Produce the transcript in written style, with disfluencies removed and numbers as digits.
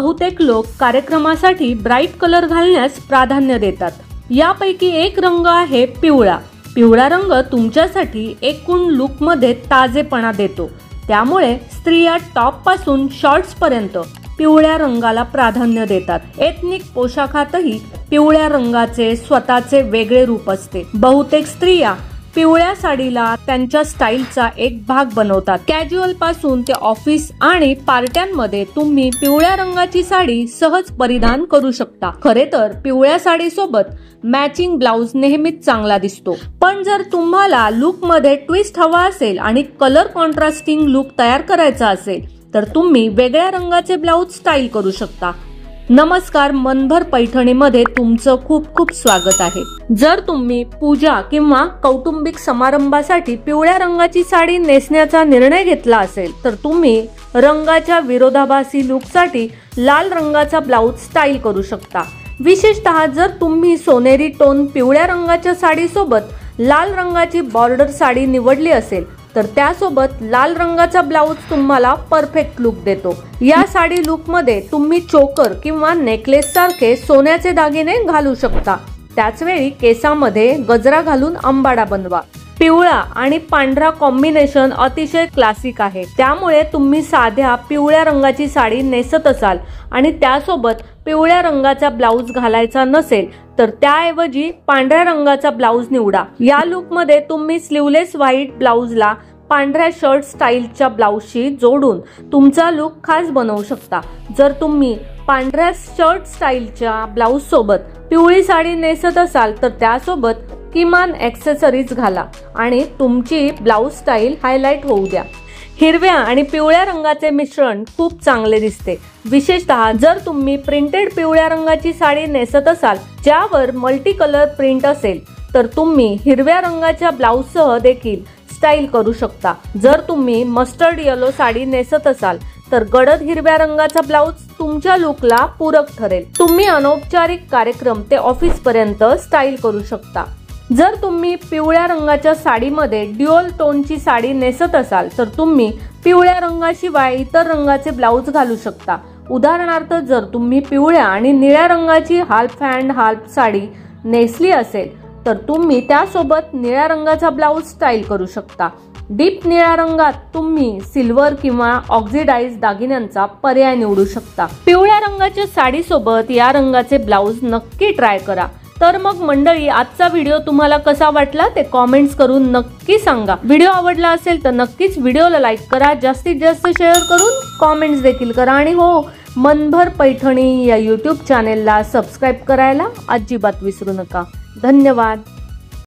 बहुतेक लोक कार्यक्रमासाठी ब्राईट कलर घालण्यास प्राधान्य देतात। यापैकी एक रंग आहे पिवळा। पिवळा रंग तुमच्यासाठी एकूण लुकमध्ये ताजेपणा देतो, त्यामुळे स्त्रिया टॉप पासून शॉर्ट्स पर्यंत पिवळ्या रंगाला प्राधान्य देतात। एथनिक पोशाखातही पिवळ्या रंगाचे स्वतःचे वेगळे रूप असते। बहुतेक स्त्रिया पिवळ्या साडीला त्यांच्या स्टाईलचा एक भाग बनवतात। कॅज्युअल पासून ते ऑफिस आणि पार्ट्यांमध्ये तुम्ही पिवळ्या रंगाची साडी सहज परिधान करू शकता। खरे तर पिवळ्या साडी सोबत मॅचिंग ब्लाउज नेहमीच चांगला दिसतो, पण जर तुम्हाला लुक मध्ये ट्विस्ट हवा असेल आणि कलर कॉन्ट्रास्टिंग लुक तयार करायचा असेल तर तुम्ही वेगळ्या रंगाचे ब्लाउज स्टाईल करू शकता। नमस्कार, मनभर पैठणीमध्ये तुमचं खूप खूप स्वागत आहे। जर तुम्ही पूजा किंवा कौटुंबिक समारंभासाठी पिवळ्या रंगाची साडी नेसण्याचा निर्णय घेतला असेल तर तुम्ही रंगाच्या विरोधाभासी लुकसाठी लाल रंगाचा ब्लाउज स्टाईल करू शकता। विशेषतः जर तुम्ही सोनेरी टोन पिवळ्या रंगाच्या साडीसोबत लाल रंगाची बॉर्डर साडी निवडली असेल तर त्यासोबत लाल रंगाचा ब्लाउज तुम्हाला परफेक्ट लुक देतो। या साडी लुक मध्ये तुम्ही चोकर किंवा नेकलेस सारखे सोन्याचे दागिने घालू शकता। त्याच वेळी केसामध्ये गजरा घालून अंबाडा बनवा। पिवळा आणि पांढरा कॉम्बिनेशन अतिशय क्लासिक आहे, त्यामुळे तुम्ही साध्या पिवळ्या रंगाची साडी नेसत असाल आणि त्यासोबत पिवळ्या रंगाचा ब्लाउज घालायचा नसेल तर त्याऐवजी पांढऱ्या रंगाचा ब्लाउज निवडा। या लुक मध्ये तुम्ही स्लीवलेस व्हाईट ब्लाउजला पांढऱ्या शर्ट स्टाईलच्या ब्लाउजशी जोडून तुमचा लुक खास बनवू शकता। जर तुम्ही पांढऱ्या शर्ट स्टाईलच्या ब्लाउज सोबत पिवळी साडी नेसत असाल तर त्यासोबत किमान ॲक्सेसरीज घाला आणि तुमची ब्लाउज स्टाईल हायलाइट होऊ द्या। हिरव्या आणि पिवळ्या रंगाचे मिश्रण खूप चांगले दिसते, विशेषतः जर तुम्ही प्रिंटेड पिवळ्या रंगाची साडी नेसत असाल ज्यावर मल्टी कलर प्रिंट असेल तर तुम्ही हिरव्या रंगाच्या ब्लाउजसह देखील स्टाईल करू शकता। जर तुम्ही मस्टर्ड येलो साडी नेसत असाल तर गडद हिरव्या रंगाचा ब्लाउज तुमच्या लुकला पूरक ठरेल। तुम्ही अनौपचारिक कार्यक्रम ते ऑफिस पर्यंत स्टाईल करू शकता। जर तुम्ही पिवळ्या रंगाच्या साडीमध्ये ड्युअल टोनची साडी नेसत असाल तर तुम्ही पिवळ्या रंगाशिवाय इतर रंगाचे ब्लाउज घालू शकता। उदाहरणार्थ जर तुम्ही पिवळ्या आणि निळ्या रंगाची हाल्फ हँड हाल्फ साडी नेसली असेल तर तुम्ही त्यासोबत निळ्या रंगाचा ब्लाउज स्टाईल करू शकता। डीप निळ्या रंगात तुम्ही सिल्वर किंवा ऑक्सिडाइज दागिन्यांचा पर्याय निवडू शकता। पिवळ्या रंगाच्या साडीसोबत या रंगाचे ब्लाउज नक्की ट्राय करा। तर मग मंडळी, आजचा व्हिडिओ तुम्हाला कसा वाटला ते कॉमेंट्स करून नक्की सांगा। व्हिडिओ आवडला असेल तर नक्कीच व्हिडिओला लाईक करा, जास्तीत जास्त शेअर करून कॉमेंट्स देखील करा आणि हो, मनभर पैठणी या यूट्यूब चॅनेलला सबस्क्राईब करायला अजिबात विसरू नका। धन्यवाद।